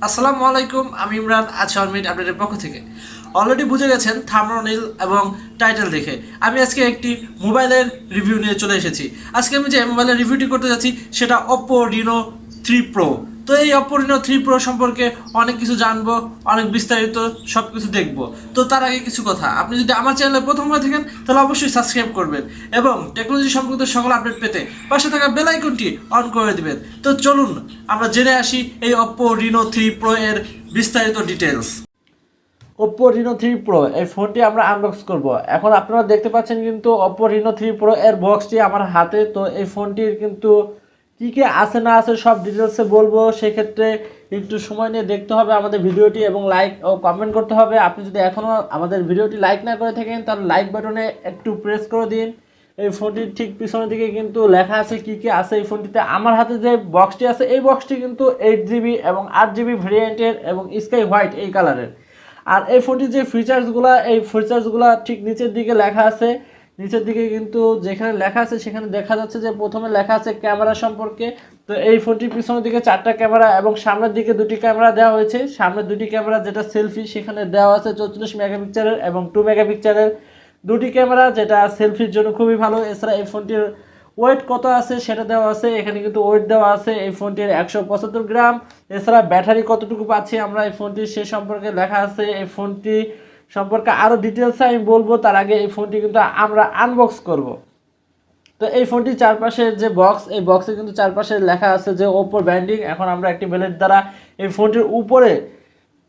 আসসালামু আলাইকুম, আমি ইমরান। আজ মিট আপডেটের পক্ষ থেকে অলরেডি বুঝে গেছেন থাম্বনেইল এবং টাইটেল দেখে আমি আজকে একটি মোবাইলের রিভিউ নিয়ে চলে এসেছি। আজকে আমি যে মোবাইলের রিভিউটি করতে যাচ্ছি সেটা Oppo Reno 3 Pro। তো এই Oppo Reno 3 Pro সম্পর্কে অনেক কিছু জানবো, অনেক বিস্তারিত সব কিছু দেখবো। তো তার আগে কিছু কথা, আপনি যদি আমার চ্যানেলে প্রথম হয়ে থাকেন তাহলে অবশ্যই সাবস্ক্রাইব করবেন এবং টেকনোলজি সম্পর্কিত সকল আপডেট পেতে পাশে থাকা বেল আইকনটি অন করে দিবেন। তো চলুন আমরা জেনে আসি এই Oppo Reno 3 Pro এর বিস্তারিত ডিটেলস। Oppo Reno 3 Pro এই ফোনটি আমরা আনবক্স করব। এখন আপনারা দেখতে পাচ্ছেন কিন্তু Oppo Reno 3 Pro এর বক্সটি আমার হাতে। তো এই ফোনটির কিন্তু কী কী আছে না আছে সব ডিটেলসে বলবো, সেক্ষেত্রে একটু সময় নিয়ে দেখতে হবে আমাদের ভিডিওটি এবং লাইক ও কমেন্ট করতে হবে। আপনি যদি এখনও আমাদের ভিডিওটি লাইক না করে থাকেন তাহলে লাইক বাটনে একটু প্রেস করে দিন। এই ফোনটির ঠিক পিছনের দিকে কিন্তু লেখা আছে কী কী আছে এই ফোনটিতে। আমার হাতে যে বক্সটি আছে এই বক্সটি কিন্তু 8GB এবং 8GB ভেরিয়েন্টের এবং স্কাই হোয়াইট এই কালারের। আর এই ফোনটির যে ফিচার্সগুলো ঠিক নিচের দিকে লেখা আছে। নিচের দিকে কিন্তু যেখানে লেখা আছে সেখানে দেখা যাচ্ছে যে প্রথমে লেখা আছে ক্যামেরা সম্পর্কে। তো এই ফোনটির পিছনের দিকে 4টা ক্যামেরা এবং সামনের দিকে 2টি ক্যামেরা দেওয়া হয়েছে। সামনের 2টি ক্যামেরা যেটা সেলফি সেখানে দেওয়া আছে 44 মেগাপিক্সেলের এবং 2 মেগাপিক্সেলের 2টি ক্যামেরা, যেটা সেলফির জন্য খুবই ভালো। এছাড়া এই ফোনটির ওয়েট কত আছে সেটা দেওয়া আছে, এখানে কিন্তু ওয়েট দেওয়া আছে এই ফোনটির 175 গ্রাম। এছাড়া ব্যাটারি কতটুকু পাচ্ছি আমরা এই ফোনটির সে সম্পর্কে লেখা আছে। এই ফোনটি সম্পর্কে আরও ডিটেলসে আমি বলবো, তার আগে এই ফোনটি কিন্তু আমরা আনবক্স করব। তো এই ফোনটির চারপাশের যে বক্স, এই বক্সে কিন্তু চারপাশে লেখা আছে যে ওপোর ব্র্যান্ডিং। এখন আমরা একটি বেলের দ্বারা এই ফোনটির উপরে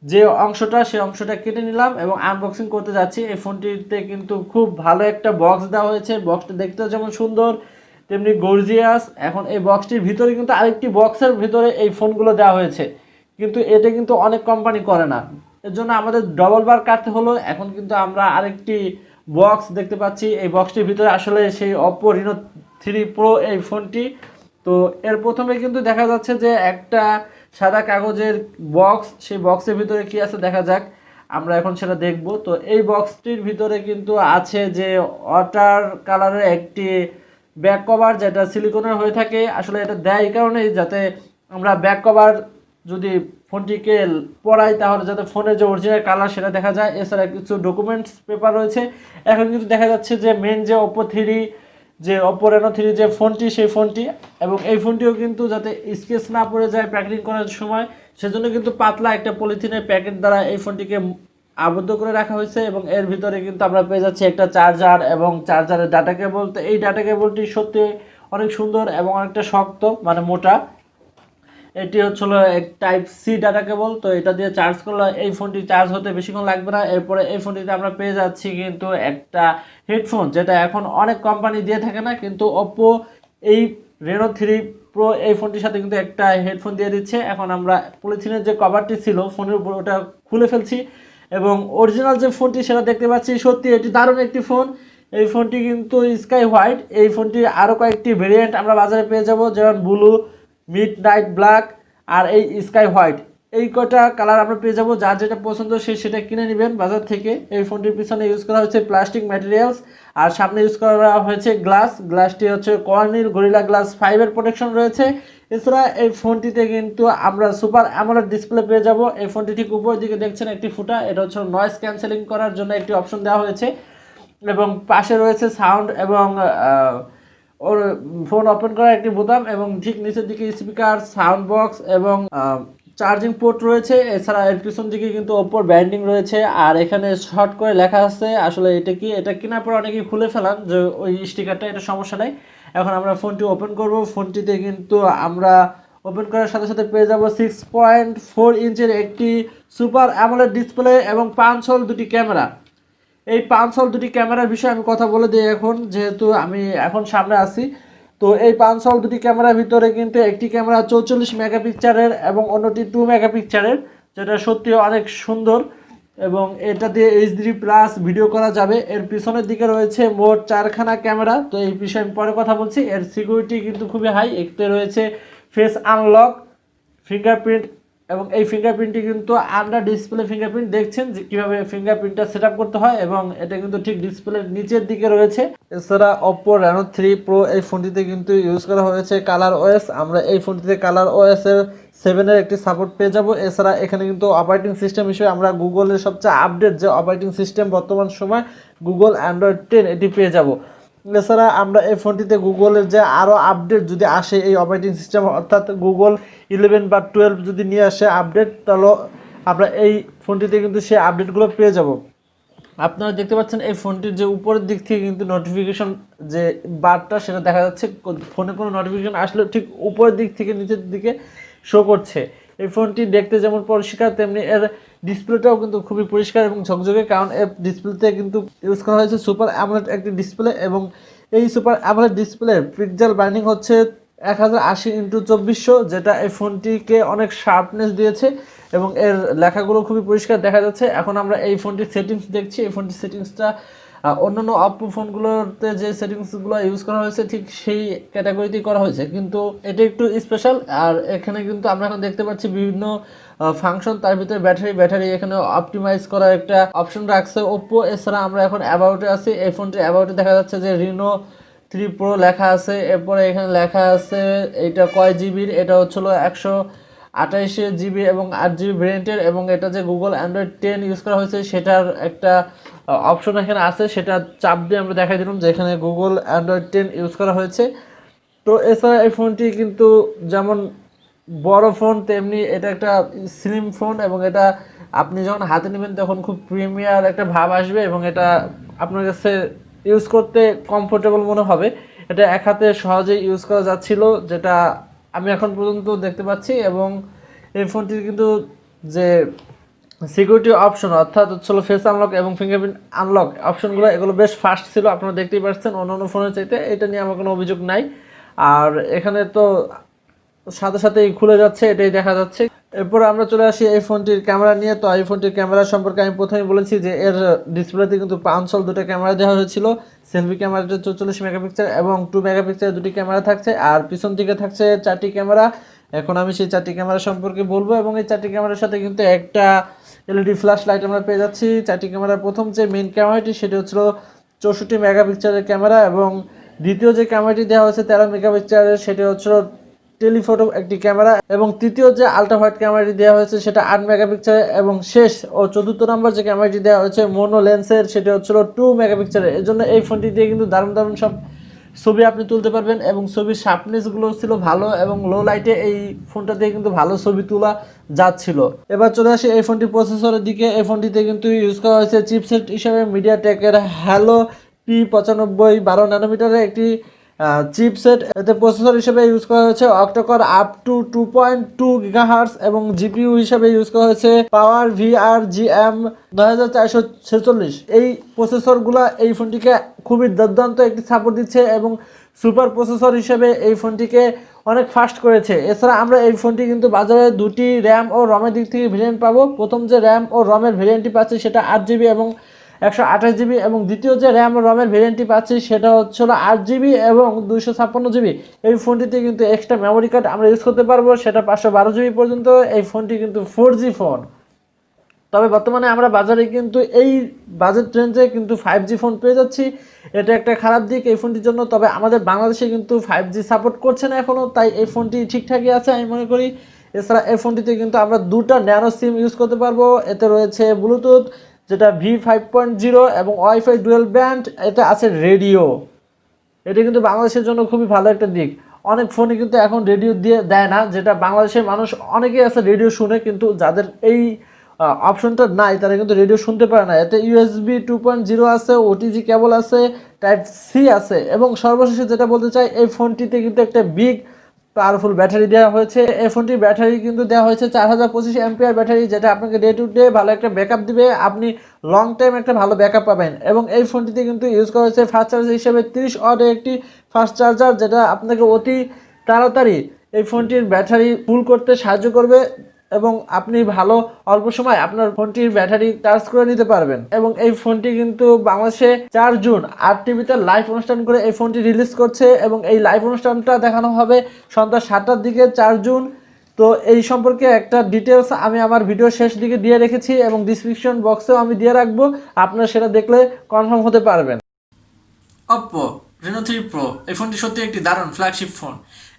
যে অংশটা সেই অংশটা কেটে নিলাম এবং আনবক্সিং করতে যাচ্ছি। এই ফোনটিতে কিন্তু খুব ভালো একটা বক্স দেওয়া হয়েছে। বক্সটা দেখতেও যেমন সুন্দর তেমনি গর্জিয়াস। এখন এই বক্সটির ভিতরে কিন্তু আরেকটি বক্সের ভিতরে এই ফোনগুলো দেওয়া হয়েছে, কিন্তু এটা কিন্তু অনেক কোম্পানি করে না, এর জন্য আমাদের ডবল বার কাটতে হলো। এখন কিন্তু আমরা আরেকটি বক্স দেখতে পাচ্ছি। এই বক্সটির ভিতরে আসলে সেই Oppo Reno 3 Pro এই ফোনটি। তো এর প্রথমে কিন্তু দেখা যাচ্ছে যে একটা সাদা কাগজের বক্স, সেই বক্সের ভিতরে কি আছে দেখা যাক, আমরা এখন সেটা দেখব। তো এই বক্সটির ভিতরে কিন্তু আছে যে ওয়াটার কালারের একটি ব্যাক কভার, যেটা সিলিকনের হয়ে থাকে। আসলে এটা দেয় এই কারণেই যাতে আমরা ব্যাক কভার যদি ফোনটিকে পড়াই তাহলে যাতে ফোনের যে অরিজিনাল কালার সেটা দেখা যায়। এছাড়া কিছু ডকুমেন্টস পেপার রয়েছে। এখন কিন্তু দেখা যাচ্ছে যে মেন যে Oppo Reno 3 যে ফোনটি সেই ফোনটি, এবং এই ফোনটিও কিন্তু যাতে স্কেচ না পড়ে যায় প্যাকেটিং করার সময়, সেজন্য কিন্তু পাতলা একটা পলিথিনের প্যাকেট দ্বারা এই ফোনটিকে আবদ্ধ করে রাখা হয়েছে। এবং এর ভিতরে কিন্তু আমরা পেয়ে যাচ্ছি একটা চার্জার এবং চার্জারের ডাটা কেবল। তো এই ডাটা কেবলটি সত্যি অনেক সুন্দর এবং অনেকটা শক্ত, মানে মোটা। এটি হচ্ছিল এক টাইপ সি ডাটা কেবল। তো এটা দিয়ে চার্জ করলে এই ফোনটি চার্জ হতে বেশিক্ষণ লাগবে না। এরপরে এই ফোনটিতে আমরা পেয়ে যাচ্ছি কিন্তু একটা হেডফোন, যেটা এখন অনেক কোম্পানি দিয়ে থাকে না, কিন্তু Oppo এই Reno 3 Pro এই ফোনটির সাথে কিন্তু একটা হেডফোন দিয়ে দিচ্ছে। এখন আমরা পলিথিনের যে কভারটি ছিল ফোনের উপর ওটা খুলে ফেলছি এবং অরিজিনাল যে ফোনটি সেটা দেখতে পাচ্ছি। সত্যি এটি দারুণ একটি ফোন। এই ফোনটি কিন্তু স্কাই হোয়াইট। এই ফোনটির আরও কয়েকটি ভেরিয়েন্ট আমরা বাজারে পেয়ে যাব, যেমন ব্লু, মিড নাইট ব্ল্যাক আর এই স্কাই হোয়াইট। এই কটা কালার আমরা পেয়ে যাবো। যার যেটা পছন্দ সে সেটা কিনে নেবেন বাজার থেকে। এই ফোনটির পিছনে ইউজ করা হয়েছে প্লাস্টিক ম্যাটেরিয়ালস আর সামনে ইউজ করা হয়েছে গ্লাসটি হচ্ছে কর্নিল গরিলা গ্লাস 5-এর প্রোটেকশন রয়েছে। এছাড়া এই ফোনটিতে কিন্তু আমরা সুপার অ্যামোলেড ডিসপ্লে পেয়ে যাব। এই ফোনটি ঠিক উপরের দিকে দেখছেন একটি ফুটা, এটা হচ্ছে নয়েজ ক্যান্সেলিং করার জন্য একটি অপশন দেওয়া হয়েছে। এবং পাশে রয়েছে সাউন্ড এবং ওর ফোন ওপেন করার একটি বোতাম, এবং ঠিক নিচের দিকে স্পিকার, সাউন্ড বক্স এবং চার্জিং পোর্ট রয়েছে। এছাড়া এর পিছন দিকে কিন্তু Oppoর ব্র্যান্ডিং রয়েছে। আর এখানে শর্ট করে লেখা আছে, আসলে এটা কি, এটা কেনার পর অনেকেই খুলে ফেলান যে ওই স্টিকারটা, এটা সমস্যা নেই। এখন আমরা ফোনটি ওপেন করব। ফোনটিতে কিন্তু আমরা ওপেন করার সাথে সাথে পেয়ে যাব 6.4 ইঞ্চের একটি সুপার অ্যামোলেড ডিসপ্লে এবং 5 হল 2টি ক্যামেরা। এই 5 হল 2টি ক্যামেরার বিষয়ে আমি কথা বলে দিই এখন, যেহেতু আমি এখন সামনে আছি। তো এই 5 হল 2টি ক্যামেরার ভিতরে কিন্তু একটি ক্যামেরা 44 মেগাপিক্সেলের এবং অন্যটি 2 মেগাপিক্সেলের, যেটা সত্যি অনেক সুন্দর এবং এটা দিয়ে HD+ ভিডিও করা যাবে। এর পিছনের দিকে রয়েছে মোট 4খানা ক্যামেরা। তো এই বিষয়ে আমি পরে কথা বলছি। এর সিকিউরিটি কিন্তু খুবই হাই। এতে রয়েছে ফেস আনলক, ফিঙ্গারপ্রিন্ট, এবং এই ফিঙ্গারপ্রিন্টটি কিন্তু আন্ডার ডিসপ্লে ফিঙ্গারপ্রিন্ট, দেখছেন যে কীভাবে ফিঙ্গারপ্রিন্টটা সেট আপ করতে হয়, এবং এটা কিন্তু ঠিক ডিসপ্লের নিচের দিকে রয়েছে। এছাড়া Oppo Reno 3 Pro এই ফোনটিতে কিন্তু ইউজ করা হয়েছে ColorOS। আমরা এই ফোনটিতে ColorOS এর 7-এর একটি সাপোর্ট পেয়ে যাব। এছাড়া এখানে কিন্তু অপারেটিং সিস্টেম হিসেবে আমরা গুগলের সবচেয়ে আপডেট যে অপারেটিং সিস্টেম বর্তমান সময় গুগল অ্যান্ড্রয়েড 10 এটি পেয়ে যাব। এছাড়া আমরা এই ফোনটিতে গুগলের যে আরও আপডেট যদি আসে এই অপারেটিং সিস্টেম, অর্থাৎ গুগল 11 বা 12 যদি নিয়ে আসে আপডেট, তাহলে আমরা এই ফোনটিতে কিন্তু সেই আপডেটগুলো পেয়ে যাব। আপনারা দেখতে পাচ্ছেন এই ফোনটির যে উপরের দিক থেকে কিন্তু নোটিফিকেশন যে বারটা সেটা দেখা যাচ্ছে, ফোনে কোনো নোটিফিকেশন আসলে ঠিক উপরের দিক থেকে নিচের দিকে শো করছে। এই ফোনটি দেখতে যেমন পরিষ্কার, তেমনি এর ডিসপ্লেটাও কিন্তু খুবই পরিষ্কার এবং ঝকঝকে, কারণ এর ডিসপ্লেতে কিন্তু ইউজ করা হয়েছে সুপার অ্যামোলেড একটি ডিসপ্লে, এবং এই সুপার অ্যামোলেড ডিসপ্লের পিক্সেল বাইন্ডিং হচ্ছে 1080x2400, যেটা এই ফোনটিকে অনেক শার্পনেস দিয়েছে এবং এর লেখাগুলো খুবই পরিষ্কার দেখা যাচ্ছে। এখন আমরা এই ফোনটির সেটিংস দেখছি। এই ফোনটির সেটিংসটা অন্যান্য অপ্পো ফোনগুলোতে যে সেটিংসগুলো ইউজ করা হয়েছে ঠিক সেই ক্যাটাগরিতেই করা হয়েছে, কিন্তু এটা একটু স্পেশাল। আর এখানে কিন্তু আমরা এখন দেখতে পাচ্ছি বিভিন্ন ফাংশন, তার ভিতরে ব্যাটারি এখানে অপটিমাইজ করার একটা অপশন রাখছে ওপ্পো। এছাড়া আমরা এখন অ্যাবাউটে আছি। এই ফোনটির অ্যাবাউটে দেখা যাচ্ছে যে রিনো 3 প্রো লেখা আছে। এরপরে এখানে লেখা আছে এইটা কয় জিবির, এটা হচ্ছিল 128 জিবি এবং 8 জিবি ভেরিয়েন্টের, এবং এটা যে গুগল অ্যান্ড্রয়েড 10 ইউজ করা হয়েছে সেটার একটা অপশন এখানে আছে, সেটা চাপ দিয়ে আমরা দেখাই দিলাম যে এখানে গুগল অ্যান্ড্রয়েড 10 ইউজ করা হয়েছে। তো এছাড়া এই ফোনটি কিন্তু যেমন বড় ফোন, তেমনি এটা একটা স্লিম ফোন, এবং এটা আপনি যখন হাতে নেবেন তখন খুব প্রিমিয়ার একটা ভাব আসবে এবং এটা আপনার কাছে ইউজ করতে কমফোর্টেবল মনে হবে। এটা এক হাতে সহজেই ইউজ করা যাচ্ছিল, যেটা আমি এখন পর্যন্ত দেখতে পাচ্ছি। এবং এই ফোনটির কিন্তু যে সিকিউরিটি অপশন, অর্থাৎ হচ্ছিল ফেস আনলক এবং ফিঙ্গারপ্রিন্ট আনলক অপশনগুলো, এগুলো বেশ ফাস্ট ছিল, আপনারা দেখতেই পাচ্ছেন অন্যান্য ফোনের চাইতে। এটা নিয়ে আমার কোনো অভিযোগ নাই। আর এখানে তো সাথে সাথেই খুলে যাচ্ছে, এটাই দেখা যাচ্ছে। এরপর আমরা চলে আসি এই ফোনটির ক্যামেরা নিয়ে। তো এই ফোনটির ক্যামেরা সম্পর্কে আমি প্রথমেই বলেছি যে এর ডিসপ্লেতে কিন্তু পাঁচশোল দুটো ক্যামেরা দেওয়া হয়েছিল। সেলফি ক্যামেরাটা 44 মেগাপিক্সেল এবং 2 মেগাপিক্সেলের দুটি ক্যামেরা থাকছে, আর পিছন দিকে থাকছে 4টি ক্যামেরা। এখন আমি সেই 4টি ক্যামেরা সম্পর্কে বলবো, এবং এই 4টি ক্যামেরার সাথে কিন্তু একটা এলইডি ফ্ল্যাশ লাইট আমরা পেয়ে যাচ্ছি। 4টি ক্যামেরার প্রথম যে মেইন ক্যামেরাটি সেটি হচ্ছিল 64 মেগাপিক্সেলের ক্যামেরা, এবং দ্বিতীয় যে ক্যামেরাটি দেওয়া হয়েছে 13 মেগাপিক্সেলের সেটি হচ্ছিল টেলিফটো একটি ক্যামেরা, এবং তৃতীয় যে আলট্রা হোয়াইট ক্যামেরাটি দেওয়া হয়েছে সেটা 8 মেগাপিক্সেলের, এবং শেষ ও চতুর্থ নম্বর যে ক্যামেরাটি দেওয়া হয়েছে মোনো লেন্সের সেটি হচ্ছিল 2 মেগাপিক্সেলের। এর জন্য এই ফোনটি দিয়ে কিন্তু দারুণ দারুণ সব ছবি আপনি তুলতে পারবেন, এবং ছবির শার্পনেসগুলো ছিল ভালো, এবং লো লাইটে এই ফোনটা দিয়ে কিন্তু ভালো ছবি তোলা যাচ্ছিল। এবার চলে আসি এই ফোনটির প্রসেসরের দিকে। এই ফোনটিতে কিন্তু ইউজ করা হয়েছে চিপসেট হিসাবে মিডিয়াটেকের হ্যালো P95 12 ন্যানোমিটারের একটি চিপসেট। এতে প্রসেসর হিসেবে ইউজ করা হয়েছে অক্টাকোর আপ টু 2.2 গিগাহার্টজ, এবং জিপিইউ হিসেবে ইউজ করা হয়েছে পাওয়ার VRGM 9446। এই প্রসেসরগুলো এই ফোনটিকে খুবই দুর্দান্ত একটি সাপোর্ট দিচ্ছে, এবং সুপার প্রসেসর হিসেবে এই ফোনটিকে অনেক ফাস্ট করেছে। এছাড়া আমরা এই ফোনটি কিন্তু বাজারে দুটি র্যাম ও রমের দিক থেকে ভেরিয়েন্ট পাবো। প্রথম যে র্যাম ও রমের ভেরিয়েন্টটি পাচ্ছি সেটা 8 জিবি এবং 128 জিবি, এবং দ্বিতীয় যে র্যাম ও রমের ভেরিয়েন্টটি পাচ্ছি সেটা হচ্ছিল 8 জিবি এবং 256 জিবি। এই ফোনটিতে কিন্তু এক্সট্রা মেমোরি কার্ড আমরা ইউজ করতে পারবো, সেটা 512 জিবি পর্যন্ত। এই ফোনটি কিন্তু 4G ফোন। তবে বর্তমানে আমরা বাজারে কিন্তু এই বাজেট রেঞ্জে কিন্তু 5G ফোন পেয়ে যাচ্ছি, এটা একটা খারাপ দিক এই ফোনটির জন্য। তবে আমাদের বাংলাদেশে কিন্তু 5G সাপোর্ট করছে না এখনও, তাই এই ফোনটি ঠিকঠাকই আছে আমি মনে করি। এছাড়া এই ফোনটিতে কিন্তু আমরা দুটো ন্যানো সিম ইউজ করতে পারবো। এতে রয়েছে ব্লুটুথ যেটা V5.0 এবং ওয়াইফাই ডুয়েল ব্যান্ড, এটা আছে রেডিও। এটা কিন্তু বাংলাদেশের জন্য খুবই ভালো একটা দিক। অনেক ফোনে কিন্তু এখন রেডিও দিয়ে দেয় না, যেটা বাংলাদেশের মানুষ অনেকেই আছে রেডিও শুনে, কিন্তু যাদের এই অপশনটা নাই তারা কিন্তু রেডিও শুনতে পারে না। এতে USB 2.0 আছে, ওটিজি কেবল আছে, টাইপ সি আছে, এবং সর্বশেষে যেটা বলতে চাই এই ফোনটিতে কিন্তু একটা বিগ পাওয়ারফুল ব্যাটারি দেওয়া হয়েছে। এই ফোনটির ব্যাটারি কিন্তু দেওয়া হয়েছে 4025 এমপিআর ব্যাটারি, যেটা আপনাকে ডে টু ডে ভালো একটা ব্যাকআপ দিবে, আপনি লং টাইম একটা ভালো ব্যাকআপ পাবেন। এবং এই ফোনটিতে কিন্তু ইউজ করা হয়েছে ফাস্ট চার্জার হিসেবে 30 ওয়াটের একটি ফাস্ট চার্জার, যেটা আপনাকে অতি তাড়াতাড়ি এই ফোনটির ব্যাটারি ফুল করতে সাহায্য করবে, এবং আপনি ভালো অল্প সময় আপনার ফোনটির ব্যাটারি চার্জ করে নিতে পারবেন। এবং এই ফোনটি কিন্তু বাংলাদেশে 4 জুন RTVতে লাইভ অনুষ্ঠান করে এই ফোনটি রিলিজ করছে, এবং এই লাইভ অনুষ্ঠানটা দেখানো হবে সন্ধ্যা 7টার দিকে 4 জুন। তো এই সম্পর্কে একটা ডিটেলস আমি আমার ভিডিও শেষ দিকে দিয়ে রেখেছি, এবং ডিসক্রিপশন বক্সেও আমি দিয়ে রাখবো, আপনারা সেটা দেখলে কনফার্ম হতে পারবেন। Oppo Reno 3 Pro এই ফোনটি সত্যি একটি দারুণ ফ্ল্যাগশিপ ফোন।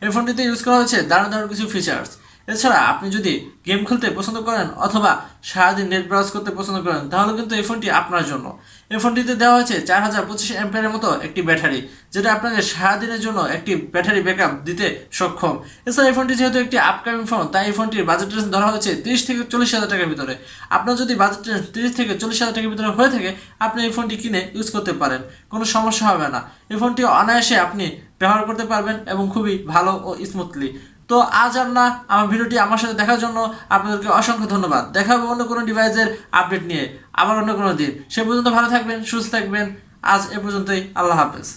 এই ফোনটিতে ইউজ করা হয়েছে দারুণ দারুণ কিছু ফিচার্স। এছাড়া আপনি যদি গেম খেলতে পছন্দ করেন অথবা সারাদিন নেট ব্রাউজ করতে পছন্দ করেন তাহলে কিন্তু এই ফোনটি আপনার জন্য। এই ফোনটিতে দেওয়া হয়েছে 4025 অ্যাম্পিয়ারের মতো একটি ব্যাটারি, যেটা আপনাকে সারাদিনের জন্য একটি ব্যাটারি ব্যাকআপ দিতে সক্ষম। এছাড়া এই ফোনটি যেহেতু একটি আপকামিং ফোন, তাই এই ফোনটির বাজেট রেঞ্জ ধরা হয়েছে 30 থেকে 40 হাজার টাকার ভিতরে। আপনার যদি বাজেট রেঞ্জ 30 থেকে 40 হাজার টাকার ভিতরে হয়ে থাকে, আপনি এই ফোনটি কিনে ইউজ করতে পারেন, কোনো সমস্যা হবে না। এই ফোনটি অনায়াসে আপনি ব্যবহার করতে পারবেন এবং খুবই ভালো ও স্মুথলি। তো আজ আর না, আমার ভিডিওটি আমার সাথে দেখার জন্য আপনাদেরকে অসংখ্য ধন্যবাদ। দেখা হবে অন্য কোনো ডিভাইসের আপডেট নিয়ে আবার অন্য কোনো দিন। সে পর্যন্ত ভালো থাকবেন, সুস্থ থাকবেন। আজ এ পর্যন্তই, আল্লাহ হাফেজ।